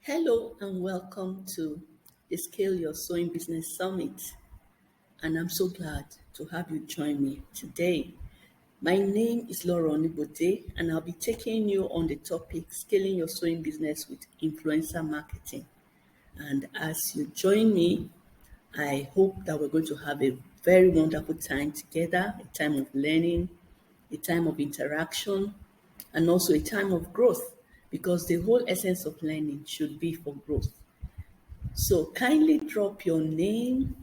Hello and welcome to the Scale Your Sewing Business Summit. And I'm so glad to have you join me today. My name is Laura Onigbode, and I'll be taking you on the topic Scaling Your Sewing Business with Influencer Marketing. And as you join me, I hope that we're going to have a very wonderful time together, a time of learning, a time of interaction, and also a time of growth, because the whole essence of learning should be for growth. So kindly drop your name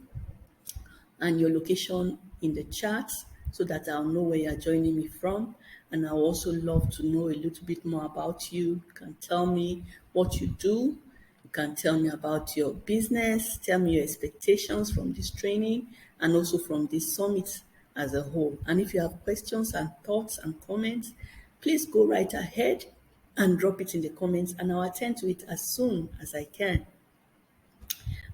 and your location in the chat so that I'll know where you're joining me from. And I'll also love to know a little bit more about you. You can tell me what you do. You can tell me about your business, tell me your expectations from this training and also from this summit as a whole. And if you have questions and thoughts and comments, please go right ahead and drop it in the comments and I'll attend to it as soon as I can.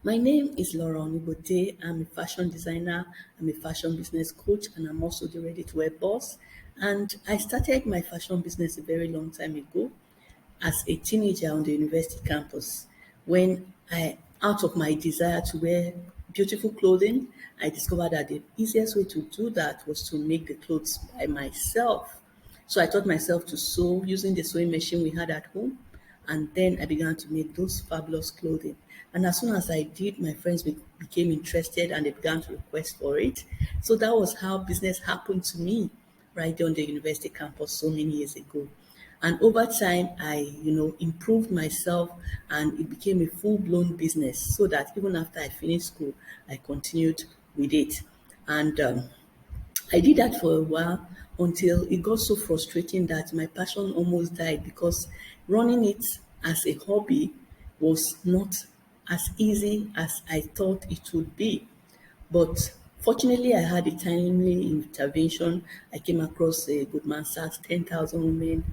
My name is Laura Onigbode. I'm a fashion designer, I'm a fashion business coach, and I'm also the ready to wear boss. And I started my fashion business a very long time ago as a teenager on the university campus when out of my desire to wear beautiful clothing, I discovered that the easiest way to do that was to make the clothes by myself. So I taught myself to sew using the sewing machine we had at home. And then I began to make those fabulous clothing. And as soon as I did, my friends became interested and they began to request for it. So that was how business happened to me right there on the university campus so many years ago. And over time, I improved myself and it became a full-blown business so that even after I finished school, I continued with it. And I did that for a while until it got so frustrating that my passion almost died because running it as a hobby was not as easy as I thought it would be. But fortunately, I had a timely intervention. I came across a Goodman Sachs 10,000 Women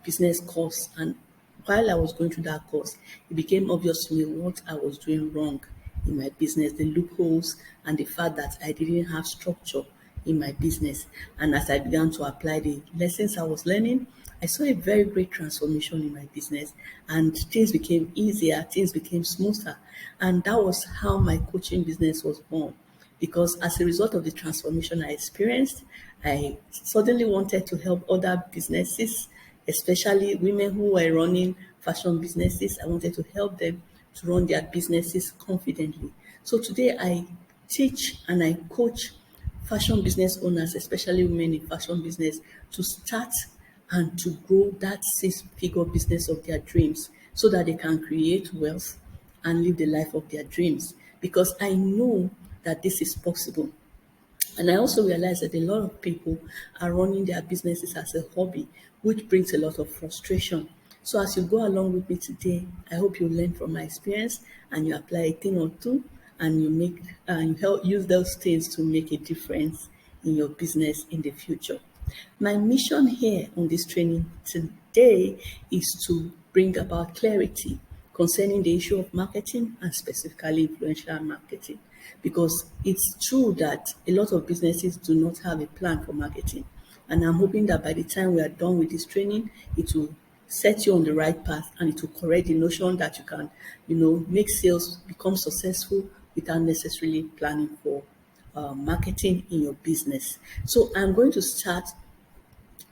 business course. And while I was going through that course, it became obvious to me what I was doing wrong in my business, the loopholes, and the fact that I didn't have structure in my business. And as I began to apply the lessons I was learning, I saw a very great transformation in my business and things became easier, things became smoother. And that was how my coaching business was born. Because as a result of the transformation I experienced, I suddenly wanted to help other businesses, especially women who were running fashion businesses. I wanted to help them to run their businesses confidently. So today I teach and I coach fashion business owners, especially women in fashion business, to start and to grow that six-figure business of their dreams so that they can create wealth and live the life of their dreams. Because I know that this is possible. And I also realize that a lot of people are running their businesses as a hobby, which brings a lot of frustration. So as you go along with me today, I hope you learn from my experience and you apply a thing or two and you make and you help use those things to make a difference in your business in the future. My mission here on this training today is to bring about clarity concerning the issue of marketing and specifically influential marketing. Because it's true that a lot of businesses do not have a plan for marketing. And I'm hoping that by the time we are done with this training, it will set you on the right path and it will correct the notion that you can, make sales become successful without necessarily planning for marketing in your business. So I'm going to start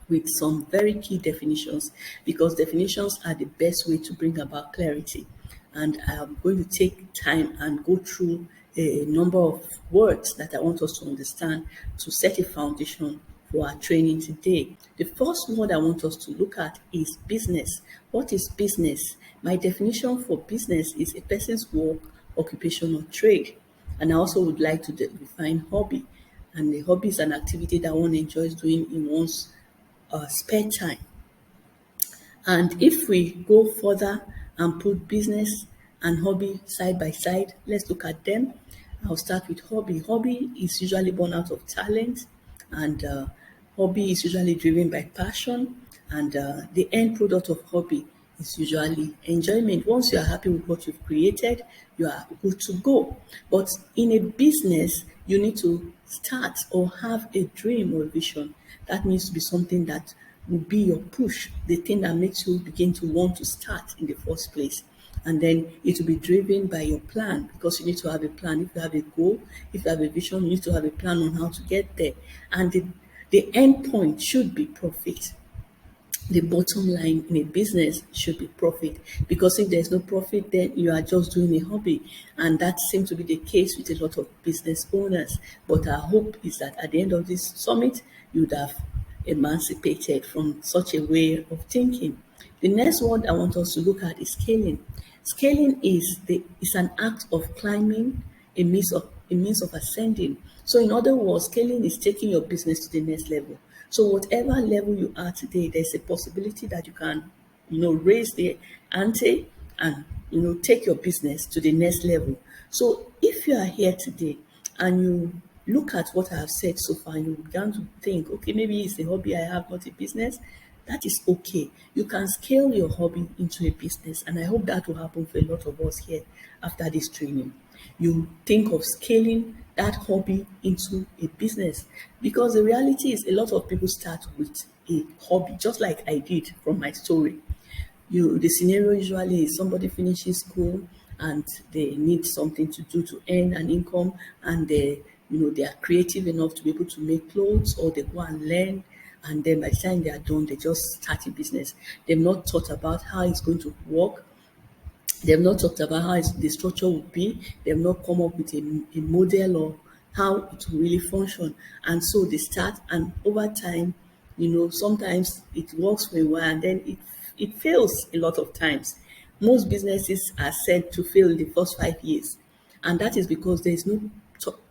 with some very key definitions because definitions are the best way to bring about clarity. And I'm going to take time and go through a number of words that I want us to understand to set a foundation for our training today. The first word I want us to look at is business. What is business? My definition for business is a person's work, occupation, or trade. And I also would like to define hobby. And the hobby is an activity that one enjoys doing in one's spare time. And if we go further and put business and hobby side by side, let's look at them. I'll start with hobby. Hobby is usually born out of talent, and hobby is usually driven by passion, and the end product of hobby is usually enjoyment. Once you are happy with what you've created, you are good to go. But in a business, you need to start or have a dream or vision. That needs to be something that will be your push, the thing that makes you begin to want to start in the first place. And then it will be driven by your plan, because you need to have a plan. If you have a goal, if you have a vision, you need to have a plan on how to get there. And the end point should be profit. The bottom line in a business should be profit, because if there's no profit, then you are just doing a hobby, and that seems to be the case with a lot of business owners. But our hope is that at the end of this summit, you would have emancipated from such a way of thinking. The next word I want us to look at is scaling. Scaling is an act of climbing, a means of ascending. So in other words, scaling is taking your business to the next level. So whatever level you are today, there's a possibility that you can, raise the ante and take your business to the next level. So if you are here today and you look at what I have said so far, and you began to think, okay, maybe it's a hobby I have, not a business. That is okay. You can scale your hobby into a business, and I hope that will happen for a lot of us here after this training. You think of scaling that hobby into a business, because the reality is a lot of people start with a hobby, just like I did from my story. The scenario usually is somebody finishes school and they need something to do to earn an income, and they are creative enough to be able to make clothes, or they go and learn, and then by the time they are done, they just start a business. They've not thought about how it's going to work. They've not talked about how the structure would be. They've not come up with a model or how it will really function. And so they start, and over time, sometimes it works for a while, and then it fails a lot of times. Most businesses are said to fail in the first 5 years. And that is because there is no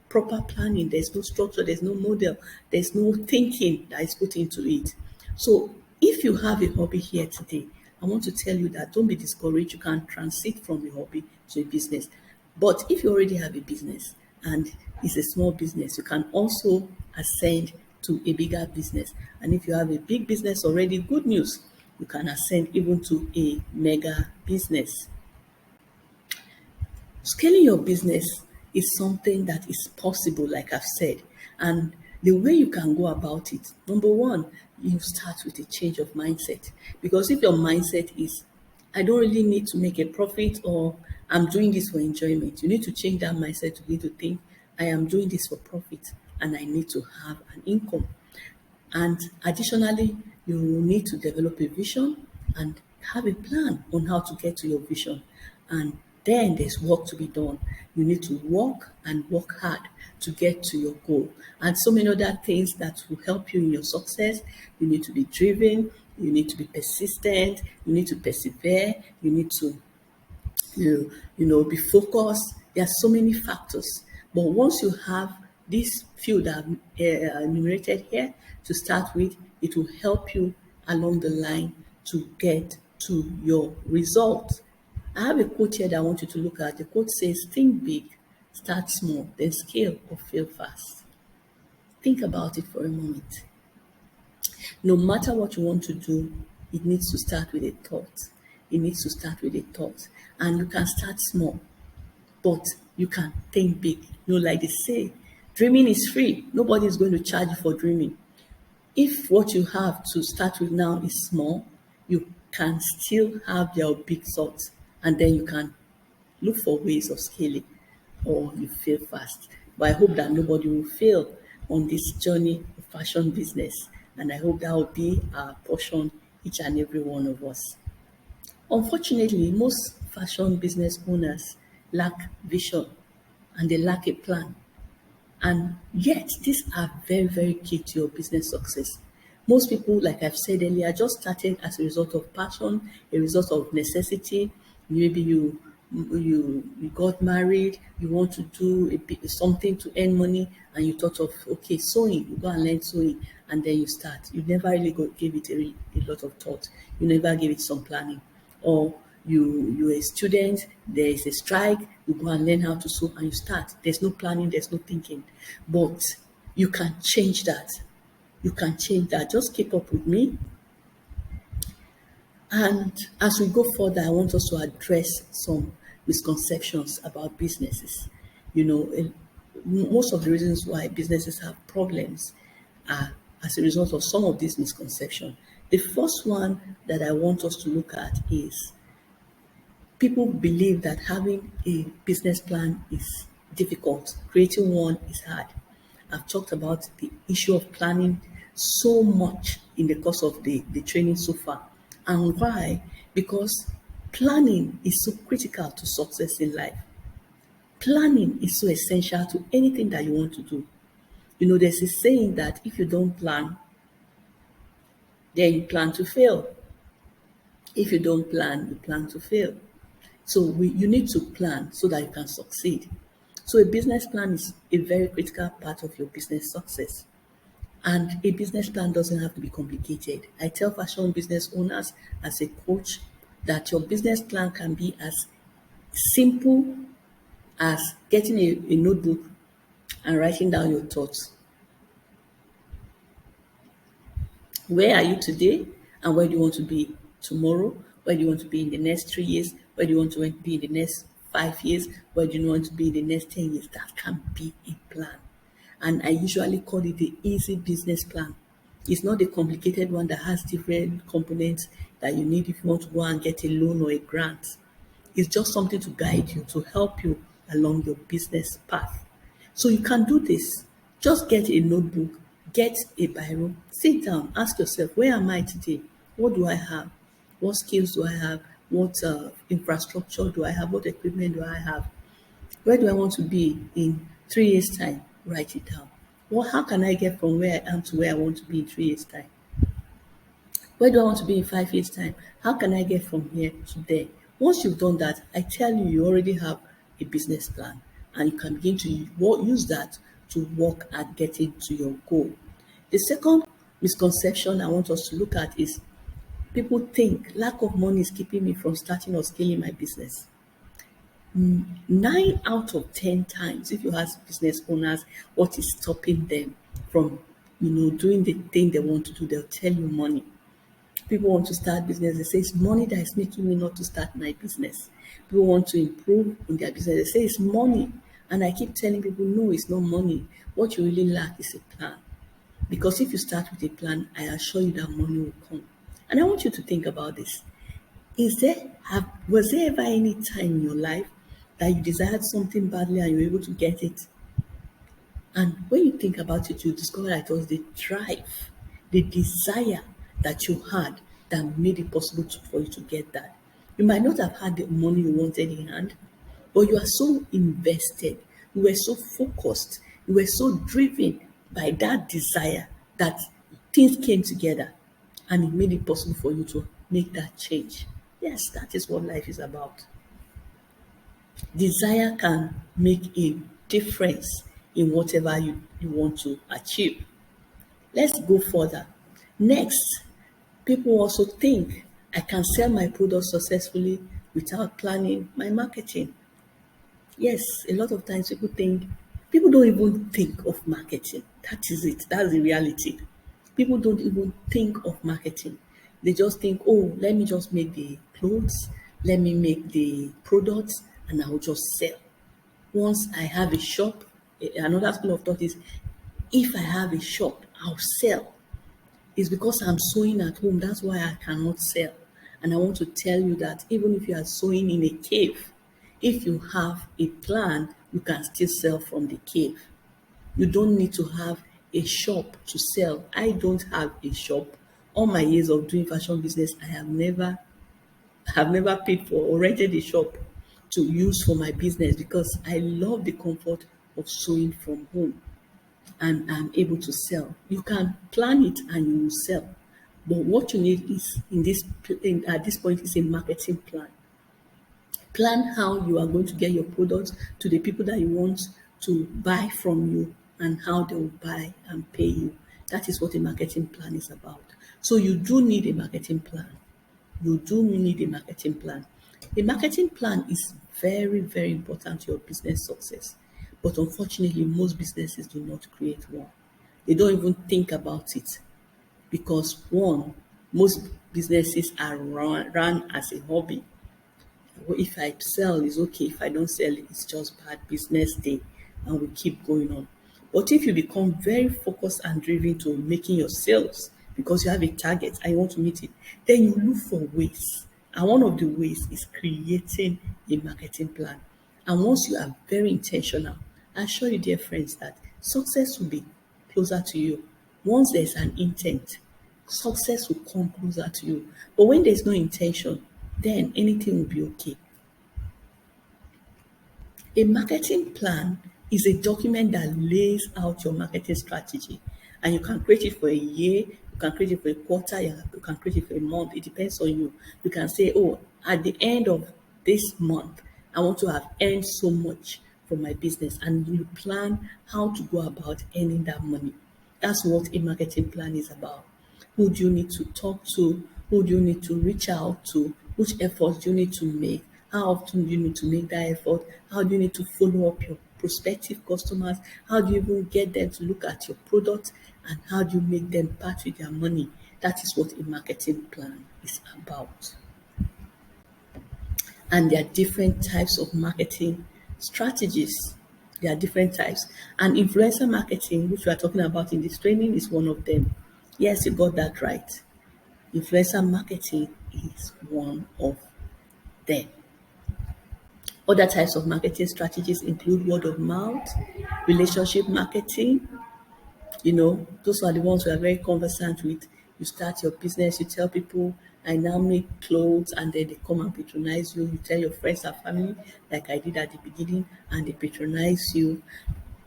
proper planning, there's no structure, there's no model, there's no thinking that is put into it. So if you have a hobby here today, I want to tell you that don't be discouraged. You can transit from a hobby to a business. But if you already have a business and it's a small business, you can also ascend to a bigger business. And if you have a big business already, good news, you can ascend even to a mega business. Scaling your business is something that is possible, like I've said. And the way you can go about it, number one, you start with a change of mindset. Because if your mindset is, I don't really need to make a profit, or I'm doing this for enjoyment, you need to change that mindset to be to think, I am doing this for profit and I need to have an income. And additionally, you will need to develop a vision and have a plan on how to get to your vision. And then there's work to be done. You need to work and work hard to get to your goal. And so many other things that will help you in your success. You need to be driven, you need to be persistent, you need to persevere, you need to be focused. There are so many factors. But once you have this few that I've enumerated here to start with, it will help you along the line to get to your result. I have a quote here that I want you to look at. The quote says, think big, start small, then scale or fail fast. Think about it for a moment. No matter what you want to do, it needs to start with a thought. It needs to start with a thought. And you can start small, but you can think big. Like they say, dreaming is free. Nobody is going to charge you for dreaming. If what you have to start with now is small, you can still have your big thoughts, and then you can look for ways of scaling, or you fail fast. But I hope that nobody will fail on this journey of fashion business, and I hope that will be our portion, each and every one of us. Unfortunately, most fashion business owners lack vision and they lack a plan. And yet, these are very, very key to your business success. Most people, like I've said earlier, just started as a result of passion, a result of necessity. Maybe you got married, you want to do something to earn money, and you thought of, okay, sewing. You go and learn sewing, and then you start. You never really gave it a lot of thought. You never gave it some planning. Or you're a student, there is a strike, you go and learn how to sew and you start. There's no planning, there's no thinking. But you can change that. You can change that. Just keep up with me. And as we go further, I want us to address some misconceptions about businesses. Most of the reasons why businesses have problems are as a result of some of these misconceptions. The first one that I want us to look at is People believe that having a business plan is difficult, creating one is hard. I've talked about the issue of planning so much in the course of the training so far. And why? Because planning is so critical to success in life. Planning is so essential to anything that you want to do. You know, there's a saying that if you don't plan, then you plan to fail. If you don't plan, you plan to fail. So you need to plan so that you can succeed. So a business plan is a very critical part of your business success. And a business plan doesn't have to be complicated. I tell fashion business owners as a coach that your business plan can be as simple as getting a notebook and writing down your thoughts. Where are you today and where do you want to be tomorrow? Where do you want to be in the next 3 years? Where do you want to be in the next 5 years? Where do you want to be in the next 10 years? That can be a plan. And I usually call it the easy business plan. It's not the complicated one that has different components that you need if you want to go and get a loan or a grant. It's just something to guide you, to help you along your business path. So you can do this. Just get a notebook, get a biro, sit down, ask yourself, where am I today? What do I have? What skills do I have? What infrastructure do I have? What equipment do I have? Where do I want to be in 3 years' time? Write it down. Well, how can I get from where I am to where I want to be in 3 years' time? Where do I want to be in 5 years' time? How can I get from here to there? Once you've done that, I tell you, you already have a business plan and you can begin to use that to work at getting to your goal. The second misconception I want us to look at is people think lack of money is keeping me from starting or scaling my business. 9 out of 10 times, if you ask business owners what is stopping them from, doing the thing they want to do, they'll tell you money. People want to start business, they say it's money that is making me not to start my business. People want to improve in their business, they say it's money. And I keep telling people, no, it's not money. What you really lack is a plan. Because if you start with a plan, I assure you that money will come. And I want you to think about this. Was there ever any time in your life that you desired something badly and you were able to get it? And when you think about it, you discover that it was the drive, the desire that you had that made it possible for you to get that. You might not have had the money you wanted in hand, but you are so invested, you were so focused, you were so driven by that desire that things came together and it made it possible for you to make that change. Yes, that is what life is about. Desire can make a difference in whatever you want to achieve. Let's go further. Next, people also think I can sell my product successfully without planning my marketing. Yes, a lot of times people don't even think of marketing. That is it. That's the reality. People don't even think of marketing. They just think, oh, let me just make the clothes, let me make the products, and I'll just sell. Once I have a shop, another school of thought is if I have a shop, I'll sell. It's because I'm sewing at home. That's why I cannot sell. And I want to tell you that even if you are sewing in a cave, if you have a plan, you can still sell from the cave. You don't need to have a shop to sell. I don't have a shop. All my years of doing fashion business, I have never paid for or rented a shop to use for my business because I love the comfort of sewing from home and I'm able to sell. You can plan it and you will sell. But what you need is at this point is a marketing plan. Plan how you are going to get your products to the people that you want to buy from you and how they will buy and pay you. That is what a marketing plan is about. So you do need a marketing plan. You do need a marketing plan. A marketing plan is very, very important to your business success. But unfortunately, most businesses do not create one. They don't even think about it because one, most businesses are run as a hobby. If I sell, it's okay. If I don't sell, it's just bad business day, and we keep going on. But if you become very focused and driven to making your sales because you have a target and you want to meet it, then you look for ways And one of the ways is creating a marketing plan. And once you are very intentional, I assure you, dear friends, that success will be closer to you. Once there's an intent, success will come closer to you. But when there's no intention, then anything will be okay. A marketing plan is a document that lays out your marketing strategy, and you can create it for a year, you can create it for a quarter, you can create it for a month. It depends on you. You can say, oh, at the end of this month, I want to have earned so much from my business, and you plan how to go about earning that money. That's what a marketing plan is about. Who do you need to talk to? Who do you need to reach out to? Which efforts do you need to make? How often do you need to make that effort? How do you need to follow up your prospective customers? How do you even get them to look at your product? And how do you make them part with their money? That is what a marketing plan is about. And there are different types of marketing strategies. There are different types. And influencer marketing, which we are talking about in this training, is one of them. Yes, you got that right. Influencer marketing is one of them. Other types of marketing strategies include word of mouth, relationship marketing. Those are the ones we are very conversant with. You start your business, you tell people, I now make clothes, and then they come and patronize you. You tell your friends and family, like I did at the beginning, and they patronize you,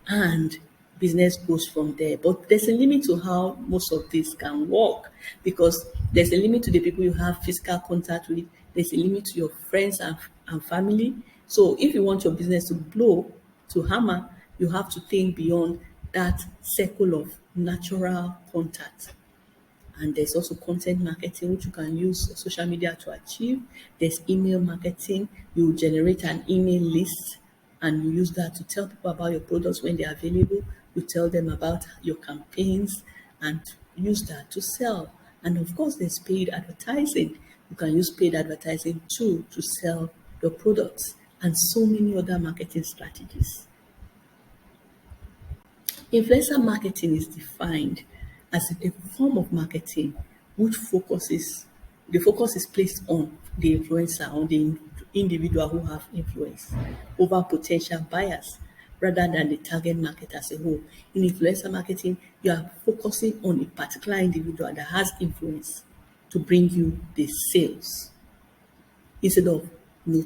and business goes from there. But there's a limit to how most of this can work, because there's a limit to the people you have physical contact with. There's a limit to your friends and family. So if you want your business to blow, to hammer, you have to think beyond that circle of natural contact. And there's also content marketing, which you can use social media to achieve. There's email marketing. You generate an email list and you use that to tell people about your products when they're available. You tell them about your campaigns and use that to sell. And of course, there's paid advertising. You can use paid advertising too to sell your products, and so many other marketing strategies. Influencer marketing is defined as a form of marketing which the focus is placed on the influencer, on the individual who have influence over potential buyers rather than the target market as a whole. In influencer marketing, you are focusing on a particular individual that has influence to bring you the sales. Instead of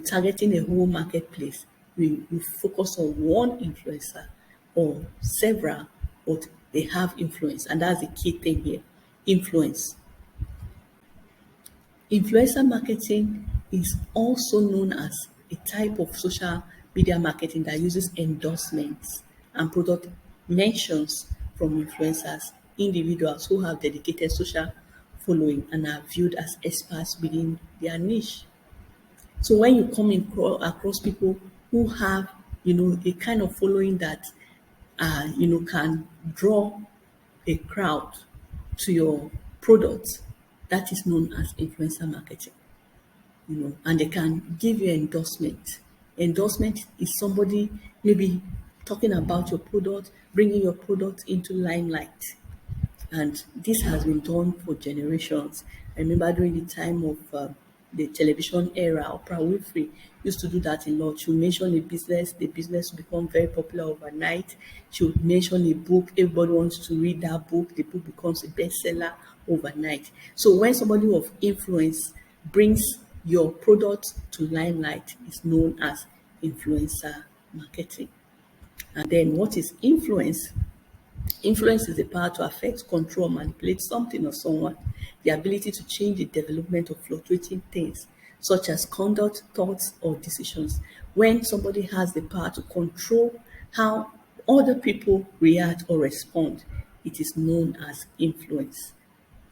targeting a whole marketplace, we focus on one influencer or several, but they have influence. And that's the key thing here, influence. Influencer marketing is also known as a type of social media marketing that uses endorsements and product mentions from influencers, individuals who have dedicated social following and are viewed as experts within their niche. So when you come across people who have, a kind of following that, can draw a crowd to your product, that is known as influencer marketing. And they can give you endorsement. Endorsement is somebody maybe talking about your product, bringing your product into limelight. And this has been done for generations. I remember during the time of the television era, Oprah Winfrey used to do that a lot. She would mention a business, the business would become very popular overnight. She would mention a book, everybody wants to read that book, the book becomes a bestseller overnight. So when somebody of influence brings your product to limelight, is known as influencer marketing. And then what is influence? Influence is the power to affect, control, manipulate something or someone. The ability to change the development of fluctuating things, such as conduct, thoughts, or decisions. When somebody has the power to control how other people react or respond, it is known as influence.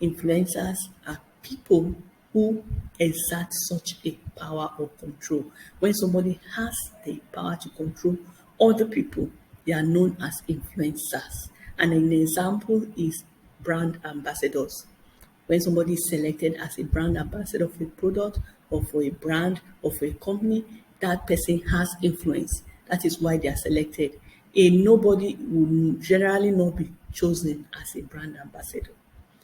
Influencers are people who exert such a power or control. When somebody has the power to control other people, they are known as influencers. And an example is brand ambassadors. When somebody is selected as a brand ambassador for a product or for a brand or for a company, that person has influence. That is why they are selected. A nobody will generally not be chosen as a brand ambassador.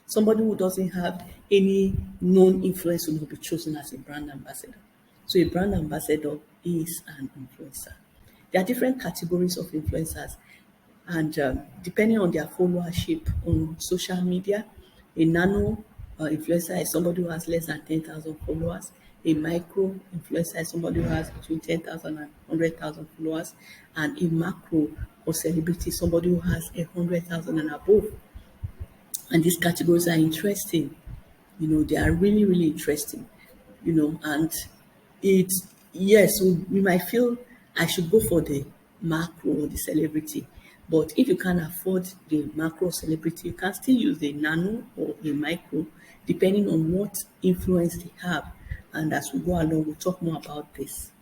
Somebody who doesn't have any known influence will not be chosen as a brand ambassador. So a brand ambassador is an influencer. There are different categories of influencers, and depending on their followership on social media, a nano influencer is somebody who has less than 10,000 followers. A micro influencer is somebody who has between 10,000 and 100,000 followers. And a macro or celebrity is somebody who has 100,000 and above. And these categories are interesting. They are really, really interesting. And it, yes, we might feel I should go for the macro or the celebrity. But if you can't afford the macro celebrity, you can still use the nano or the micro, depending on what influence they have. And as we go along, we'll talk more about this.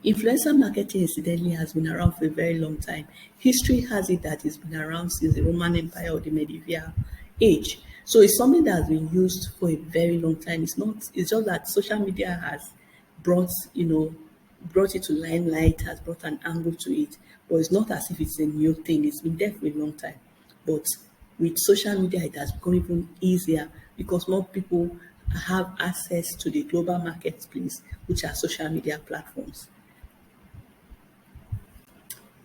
Influencer marketing, incidentally, has been around for a very long time. History has it that it's been around since the Roman Empire or the medieval age. So it's something that has been used for a very long time. It's just that social media has brought, brought it to limelight, has brought an angle to it. But it's not as if it's a new thing. It's been there for a long time. But with social media, it has become even easier because more people have access to the global marketplace, which are social media platforms.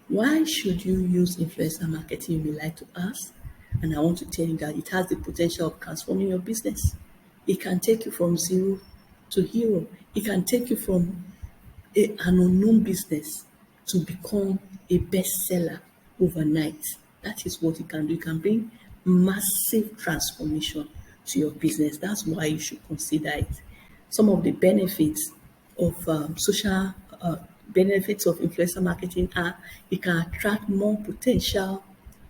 Why should you use influencer marketing, you may like to ask? And I want to tell you that it has the potential of transforming your business. It can take you from zero to hero. It can take you from an unknown business to become a bestseller overnight. That is what it can do. It can bring massive transformation to your business. That's why you should consider it. Some of the benefits of social benefits of influencer marketing are it can attract more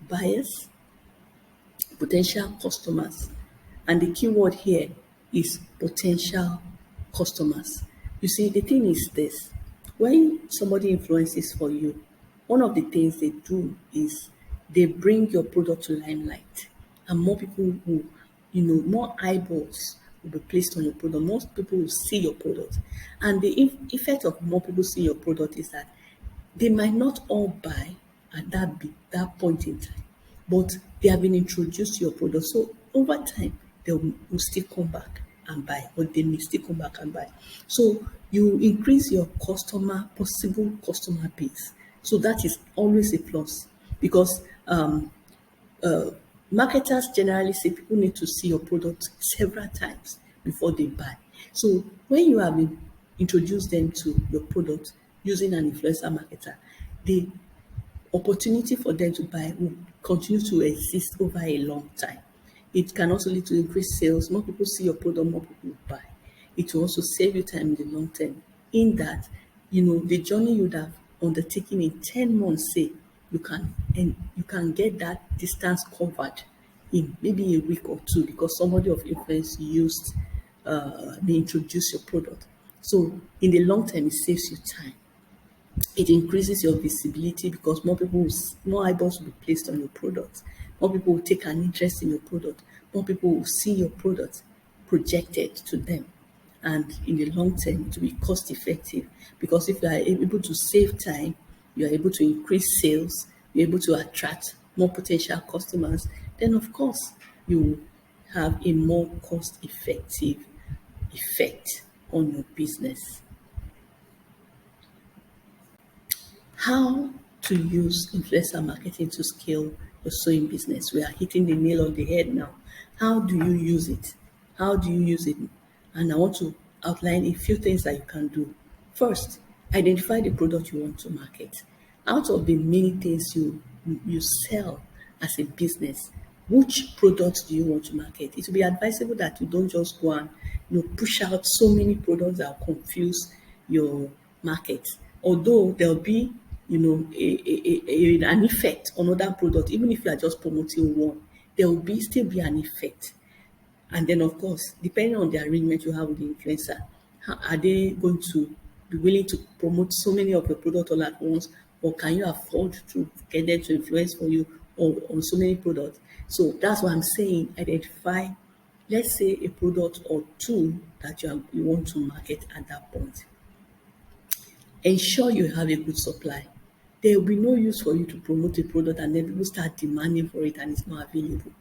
buyers, potential customers. And the key word here is potential customers. You see, the thing is this: when somebody influences for you, one of the things they do is they bring your product to limelight, and more people will, more eyeballs will be placed on your product. Most people will see your product, and the effect of more people see your product is that they might not all buy at that point in time, but they have been introduced to your product. So over time, they will still come back and buy, or they may still come back and buy. So you increase your possible customer base. So that is always a plus because uh, marketers generally say people need to see your product several times before they buy. So when you have introduced them to your product using an influencer marketer, the opportunity for them to buy will continue to exist over a long time. It can also lead to increased sales. More people see your product, more people will buy. It will also save you time in the long term. In that, the journey you'd have undertaken in 10 months, say, you can get that distance covered in maybe a week or two because somebody of influence may introduce your product. So in the long term, it saves you time. It increases your visibility because more eyeballs will be placed on your product. More people will take an interest in your product. More people will see your product projected to them. And in the long term, it will be cost effective because if you are able to save time, you are able to increase sales, you're able to attract more potential customers, then of course you will have a more cost effective effect on your business. How to use influencer marketing to scale your sewing business. We are hitting the nail on the head now. How do you use it? How do you use it? And I want to outline a few things that you can do. First, identify the product you want to market. Out of the many things you sell as a business, which products do you want to market? It will be advisable that you don't just go and push out so many products that will confuse your market. Although there'll be an effect on other products, even if you are just promoting one, there will be still be an effect. And then, of course, depending on the arrangement you have with the influencer, are they going to be willing to promote so many of your products all at once, or can you afford to get them to influence for you on so many products? So that's what I'm saying. Identify, let's say, a product or two that you want to market at that point. Ensure you have a good supply. There will be no use for you to promote a product and then people start demanding for it and it's not available.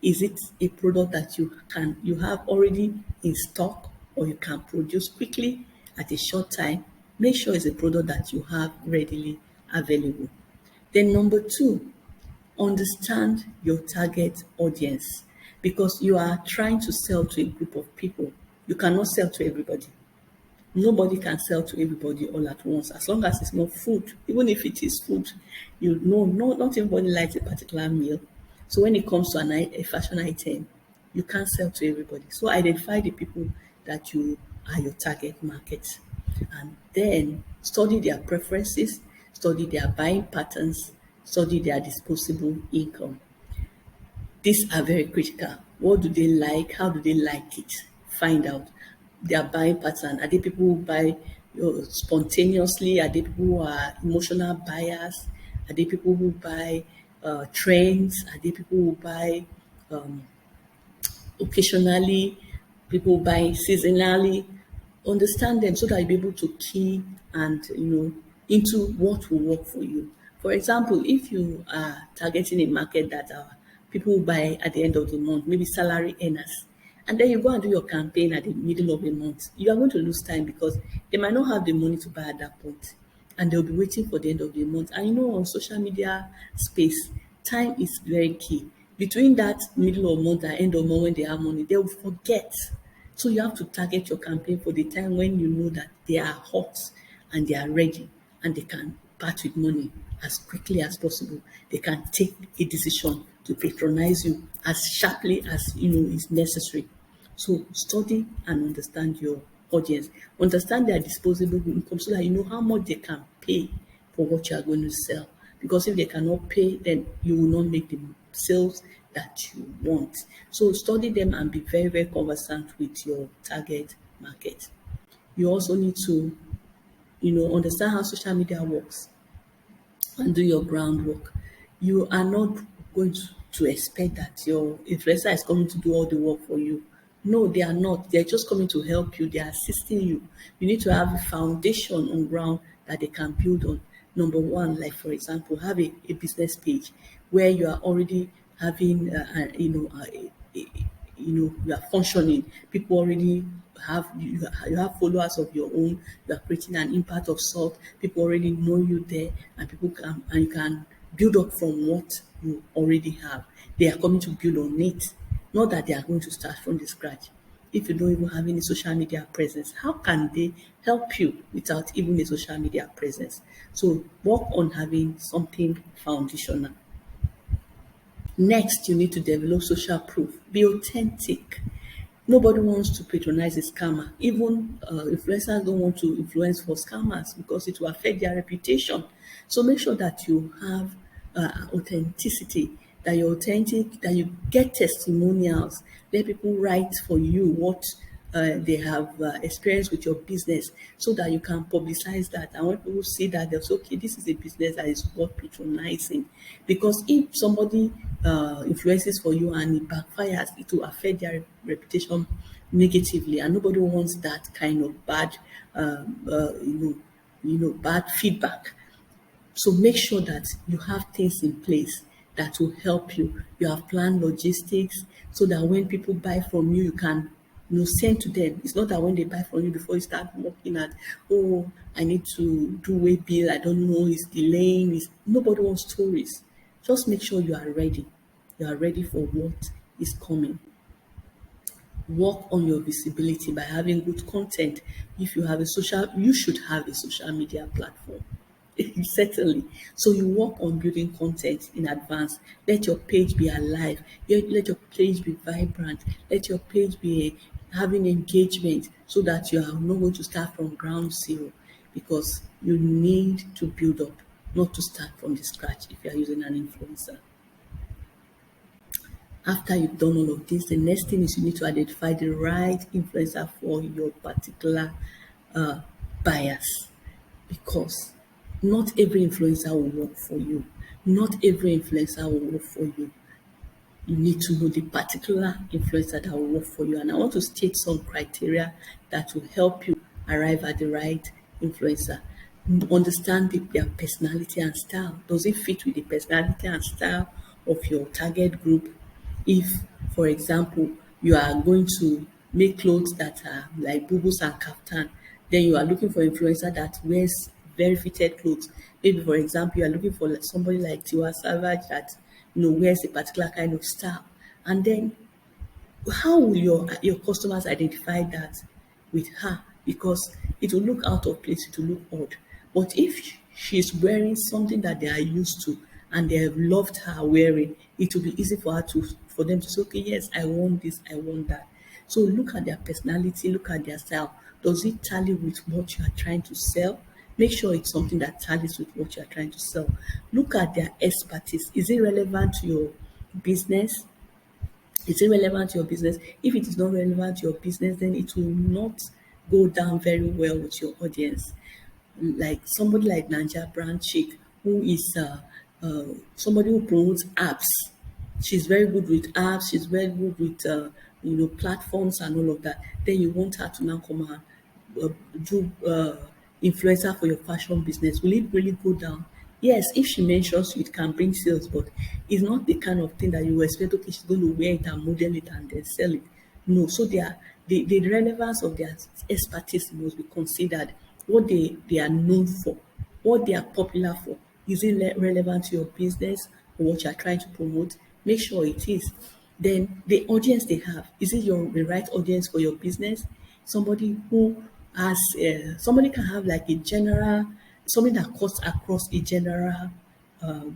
Is it a product that you have already in stock or you can produce quickly at a short time? Make sure it's a product that you have readily available. Then number two, understand your target audience, because you are trying to sell to a group of people. You cannot sell to everybody. Nobody can sell to everybody all at once, as long as it's not food. Even if it is food, you know, no, not everybody likes a particular meal. So when it comes to a fashion item, you can't sell to everybody. So identify the people that you are your target market, and then study their preferences, study their buying patterns, study their disposable income. These are very critical. What do they like? How do they like it? Find out their buying pattern. Are they people who buy spontaneously? Are they people who are emotional buyers? Are they people who buy trends? Are they people who buy occasionally, people buy seasonally? Understand them so that you'll be able to key and into what will work for you. For example, if you are targeting a market that are people who buy at the end of the month, maybe salary earners, and then you go and do your campaign at the middle of the month, you are going to lose time because they might not have the money to buy at that point, and they'll be waiting for the end of the month. And on social media space, time is very key. Between that middle of month and end of month when they have money, they will forget. So you have to target your campaign for the time when you know that they are hot and they are ready and they can part with money as quickly as possible. They can take a decision to patronize you as sharply as is necessary. So study and understand your audience. Understand their disposable income so that you know how much they can pay for what you are going to sell. Because if they cannot pay, then you will not make the sales that you want. So study them and be very, very conversant with your target market. You also need to, understand how social media works and do your groundwork. You are not going to expect that your influencer is coming to do all the work for you. No, they are not. They're just coming to help you. They are assisting you. You need to have a foundation on ground that they can build on. Number one, like for example, have a business page where you are already having, you are functioning. People already you have followers of your own. You are creating an impact of sort. People already know you there, and you can build up from what you already have. They are coming to build on it, not that they are going to start from the scratch. If you don't even have any social media presence, how can they help you without even a social media presence? So work on having something foundational. Next, you need to develop social proof. Be authentic. Nobody wants to patronize a scammer. Even influencers don't want to influence for scammers because it will affect their reputation. So make sure that you have authenticity, that you're authentic, that you get testimonials. Let people write for you what they have experienced with your business so that you can publicize that. And when people see that, they'll say, okay, this is a business that is worth patronizing. Because if somebody influences for you and it backfires, it will affect their reputation negatively. And nobody wants that kind of bad, bad feedback. So make sure that you have things in place that will help you. You have planned logistics so that when people buy from you, you can send to them. It's not that when they buy from you before you start working at, oh, I need to do way bill. I don't know, it's delaying. Nobody wants stories. Just make sure you are ready. You are ready for what is coming. Work on your visibility by having good content. If you have you should have a social media platform. Certainly. So you work on building content in advance. Let your page be alive. Let your page be vibrant. Let your page be having engagement so that you are not going to start from ground zero, because you need to build up, not to start from the scratch if you are using an influencer. After you've done all of this, the next thing is you need to identify the right influencer for your particular buyers, because not every influencer will work for you. Not every influencer will work for you. You need to know the particular influencer that will work for you. And I want to state some criteria that will help you arrive at the right influencer. Understand their personality and style. Does it fit with the personality and style of your target group? If, for example, you are going to make clothes that are like bubus and kaftan, then you are looking for influencer that wears very fitted clothes. Maybe, for example, you are looking for like somebody like Tiwa Savage that wears a particular kind of style, and then how will your customers identify that with her? Because it will look out of place, it will look odd. But if she's wearing something that they are used to and they have loved her wearing, it will be easy for her to for them to say, okay, yes, I want this, I want that. So look at their personality, look at their style. Does it tally with what you are trying to sell? Make sure it's something that tallies with what you are trying to sell. Look at their expertise. Is it relevant to your business? Is it relevant to your business? If it is not relevant to your business, then it will not go down very well with your audience. Like somebody like Nanja Brand Chick, who is somebody who promotes apps. She's very good with apps. She's very good with platforms and all of that. Then you want her to now come and do influencer for your fashion business. Will it really go down? Yes, if she mentions it can bring sales, but it's not the kind of thing that you expect. Okay, she's going to wear it and model it and then sell it. No, so the relevance of their expertise must be considered. What they are known for, what they are popular for. Is it relevant to your business or what you are trying to promote? Make sure it is. Then the audience they have, is it the right audience for your business? Somebody who has, somebody can have like a general, something that cuts across a general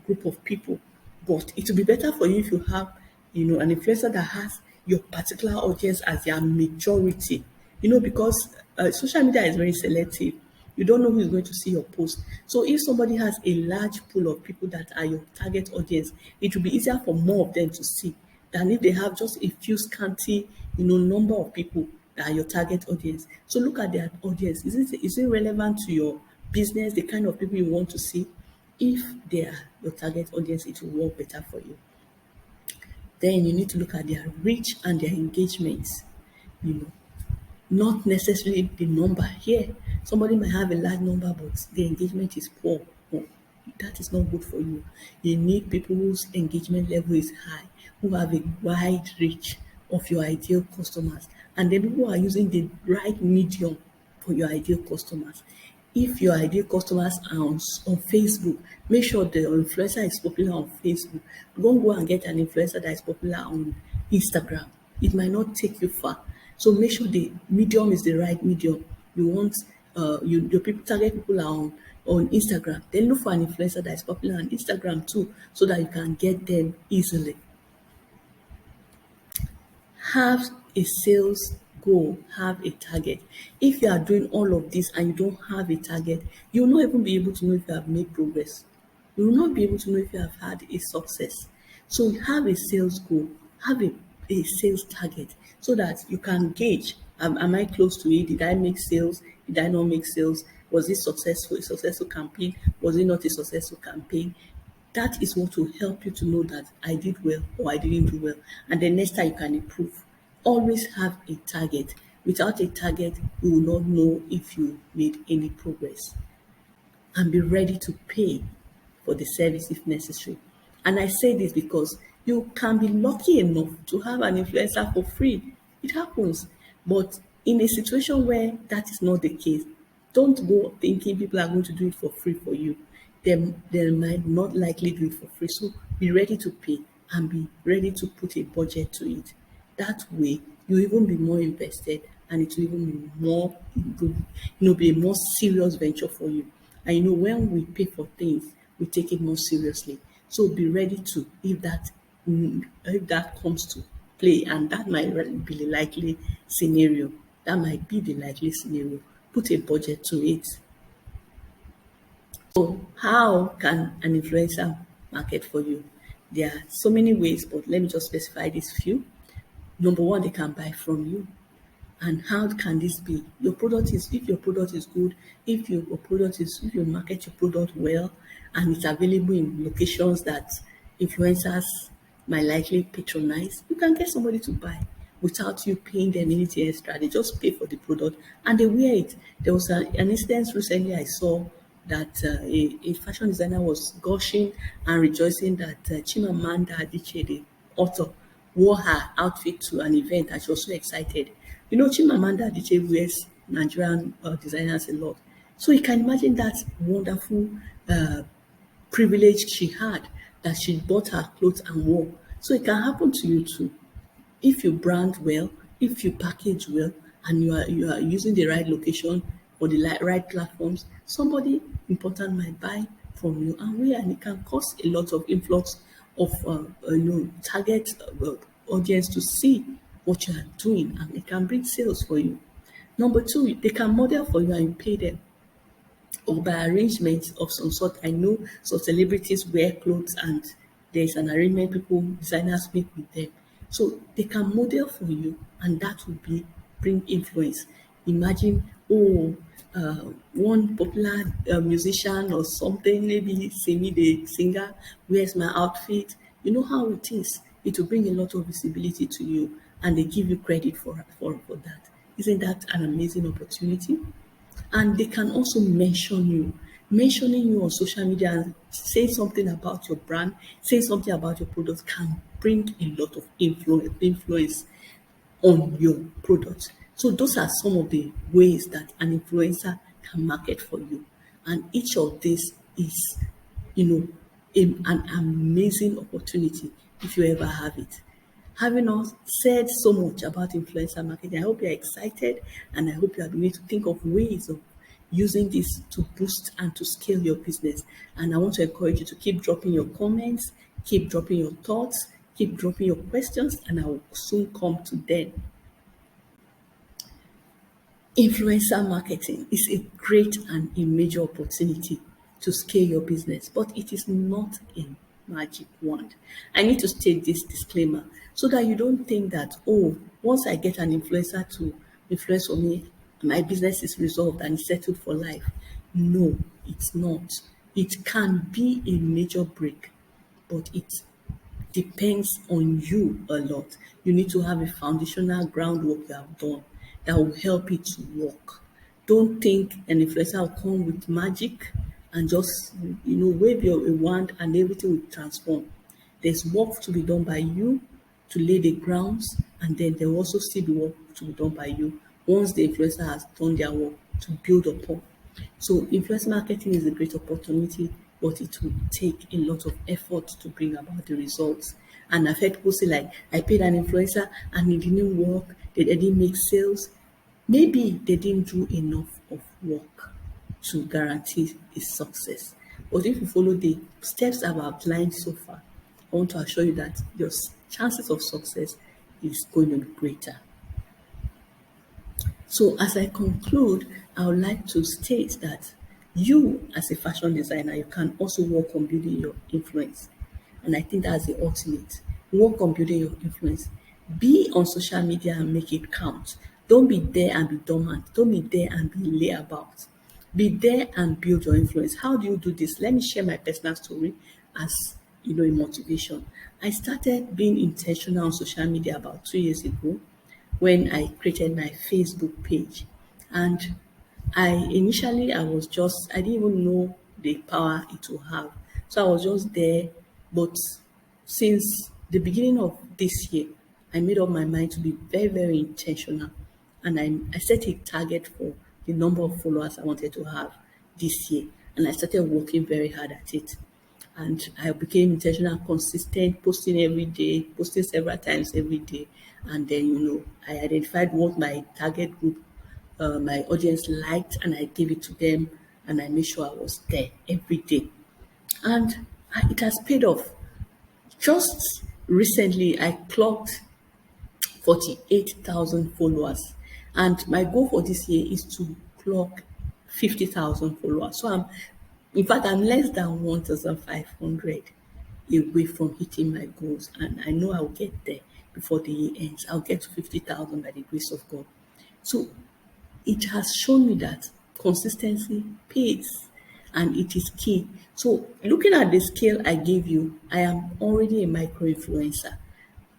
group of people. But it will be better for you if you have, an influencer that has your particular audience as their majority. Because social media is very selective. You don't know who is going to see your post. So if somebody has a large pool of people that are your target audience, it will be easier for more of them to see than if they have just a few scanty, number of people that are your target audience. So look at their audience. Is it relevant to your business, the kind of people you want to see? If they are your target audience, it will work better for you. Then you need to look at their reach and their engagements. You know, not necessarily the number. Here, somebody might have a large number, but the engagement is poor. Oh, that is not good for you. You need people whose engagement level is high, who have a wide reach of your ideal customers, and then people who are using the right medium for your ideal customers. If your ideal customers are on Facebook, make sure the influencer is popular on Facebook. Don't go and get an influencer that is popular on Instagram. It might not take you far. So make sure the medium is the right medium. You want your people target people are on Instagram. Then look for an influencer that is popular on Instagram too, so that you can get them easily. Have a sales goal, have a target. If you are doing all of this and you don't have a target, you will not even be able to know if you have made progress. You will not be able to know if you have had a success. So have a sales goal, have a sales target so that you can gauge, am I close to it? Did I make sales? Did I not make sales? Was it successful? A successful campaign? Was it not a successful campaign? That is what will help you to know that I did well or I didn't do well. And then next time you can improve. Always have a target. Without a target, you will not know if you made any progress. And be ready to pay for the service if necessary. And I say this because you can be lucky enough to have an influencer for free. It happens. But in a situation where that is not the case, don't go thinking people are going to do it for free for you. They might not likely do it for free. So be ready to pay and be ready to put a budget to it. That way, you even be more invested and it will even be more, be a more serious venture for you. And when we pay for things, we take it more seriously. So be ready to, if that comes to play, and that might be the likely scenario. That might be the likely scenario. Put a budget to it. So how can an influencer market for you? There are so many ways, but let me just specify these few. Number one, they can buy from you. And how can this be? If your product is good, if you market your product well and it's available in locations that influencers might likely patronize, you can get somebody to buy without you paying them anything extra. They just pay for the product and they wear it. There was an instance recently I saw that a fashion designer was gushing and rejoicing that Chimamanda Adichie, the author, wore her outfit to an event and she was so excited. You know, Chimamanda Adichie wears Nigerian designers a lot. So you can imagine that wonderful uh, privilege she had, that she bought her clothes and wore. So it can happen to you too. If you brand well, if you package well, and you are using the right location or the right platforms, somebody important might buy from you and and it can cause a lot of influx of target audience to see what you are doing, and it can bring sales for you. Number two, they can model for you and you pay them, or by arrangement of some sort. I know some celebrities wear clothes and there's an arrangement, people, designers meet with them. So they can model for you and that will be bring influence. Imagine, one popular musician or something, maybe Simi the singer, wears my outfit. You know how it is. It will bring a lot of visibility to you and they give you credit for that. Isn't that an amazing opportunity? And they can also mention you. Mentioning you on social media and saying something about your brand, saying something about your product can bring a lot of influence on your product. So those are some of the ways that an influencer can market for you. And each of these is, you know, an amazing opportunity if you ever have it. Having us said so much about influencer marketing, I hope you're excited and I hope you are beginning to think of ways of using this to boost and to scale your business. And I want to encourage you to keep dropping your comments, keep dropping your thoughts, keep dropping your questions, and I will soon come to them. Influencer marketing is a great and a major opportunity to scale your business, but it is not a magic wand. I need to state this disclaimer so that you don't think that, oh, once I get an influencer to influence for me, my business is resolved and it's settled for life. No, it's not. It can be a major break, but it depends on you a lot. You need to have a foundational groundwork you have done that will help it to work. Don't think an influencer will come with magic and just wave your a wand and everything will transform. There's work to be done by you to lay the grounds, and then there will also still be work to be done by you once the influencer has done their work to build upon. So influence marketing is a great opportunity, but it will take a lot of effort to bring about the results. And I've heard people say like, I paid an influencer and it didn't work, they didn't make sales. Maybe they didn't do enough of work to guarantee its success. But if you follow the steps I've outlined so far, I want to assure you that your chances of success is going to be greater. So as I conclude, I would like to state that you as a fashion designer, you can also work on building your influence. And I think that's the ultimate. Work on building your influence. Be on social media and make it count. Don't be there and be dormant. Don't be there and be layabout. Be there and build your influence. How do you do this? Let me share my personal story as a motivation. I started being intentional on social media about 2 years ago when I created my Facebook page. And I was just, I didn't even know the power it will have. So I was just there. But since the beginning of this year, I made up my mind to be very, very intentional. And I set a target for the number of followers I wanted to have this year. And I started working very hard at it. And I became intentional, consistent, posting every day, posting several times every day. And then, I identified what my target group, my audience liked, and I gave it to them. And I made sure I was there every day. And it has paid off. Just recently, I clocked 48,000 followers. And my goal for this year is to clock 50,000 followers. So in fact, I'm less than 1,500 away from hitting my goals. And I know I'll get there before the year ends. I'll get to 50,000 by the grace of God. So it has shown me that consistency pays and it is key. So looking at the scale I gave you, I am already a micro influencer.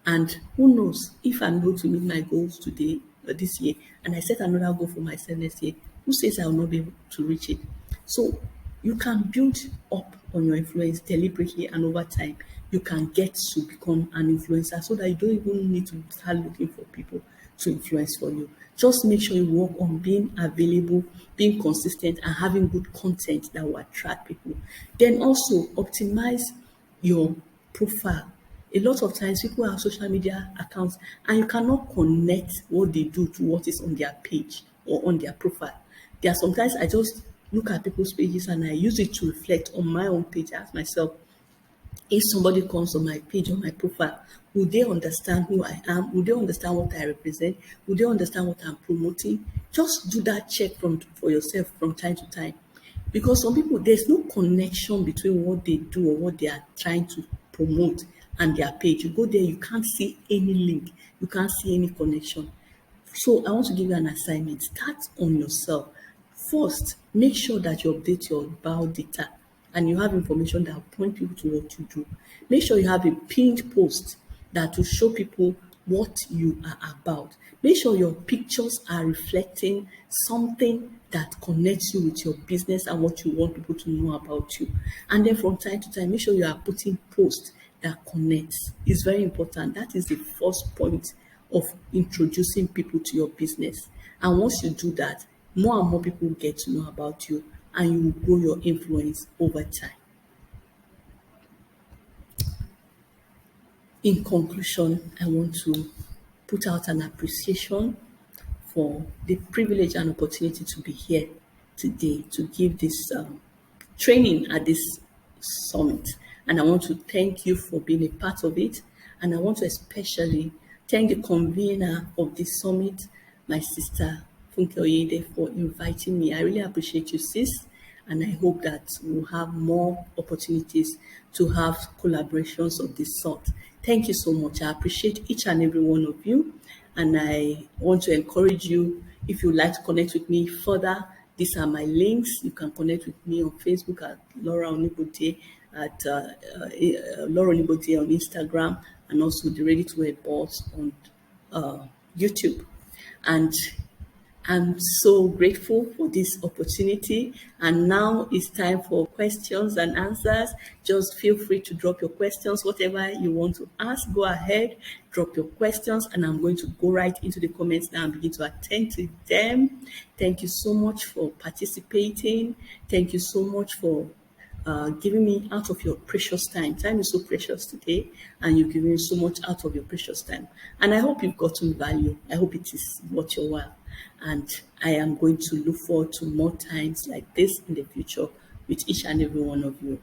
And who knows if I'm able to meet my goals today or this year, and I set another goal for myself next year, who says I will not be able to reach it? So you can build up on your influence deliberately and over time. you can get to become an influencer so that you don't even need to start looking for people to influence for you. Just make sure you work on being available, being consistent, and having good content that will attract people. Then also optimize your profile. A lot of times people have social media accounts and you cannot connect what they do to what is on their page or on their profile. There are sometimes I just look at people's pages and I use it to reflect on my own page. I ask myself, if somebody comes on my page, on my profile, will they understand who I am? Will they understand what I represent? Will they understand what I'm promoting? Just do that check for yourself from time to time. Because some people, there's no connection between what they do or what they are trying to promote and their page. You go there, you can't see any link, you can't see any connection. So I want to give you an assignment. Start on yourself. First, make sure that you update your bio data and you have information that will point people to what you do. Make sure you have a pinned post that will show people what you are about. Make sure your pictures are reflecting something that connects you with your business and what you want people to know about you. And then from time to time, make sure you are putting posts that connects. It's very important. That is the first point of introducing people to your business. And once you do that, more and more people get to know about you and you will grow your influence over time. In conclusion, I want to put out an appreciation for the privilege and opportunity to be here today to give this training at this summit. And I want to thank you for being a part of it. And I want to especially thank the convener of this summit, my sister Funke Oyede, for inviting me. I really appreciate you, sis. And I hope that we'll have more opportunities to have collaborations of this sort. Thank you so much. I appreciate each and every one of you. And I want to encourage you, if you'd like to connect with me further, these are my links. You can connect with me on Facebook at Laura Onigbode, at Laura Onigbode on Instagram, and also the Ready to Wear boards on YouTube. And I'm so grateful for this opportunity. And now it's time for questions and answers. Just feel free to drop your questions, whatever you want to ask, go ahead, drop your questions, and I'm going to go right into the comments now and begin to attend to them. Thank you so much for participating. Thank you so much for giving me out of your precious time. Time is so precious today, and you're giving so much out of your precious time. And I hope you've gotten value. I hope it is worth your while. And I am going to look forward to more times like this in the future with each and every one of you.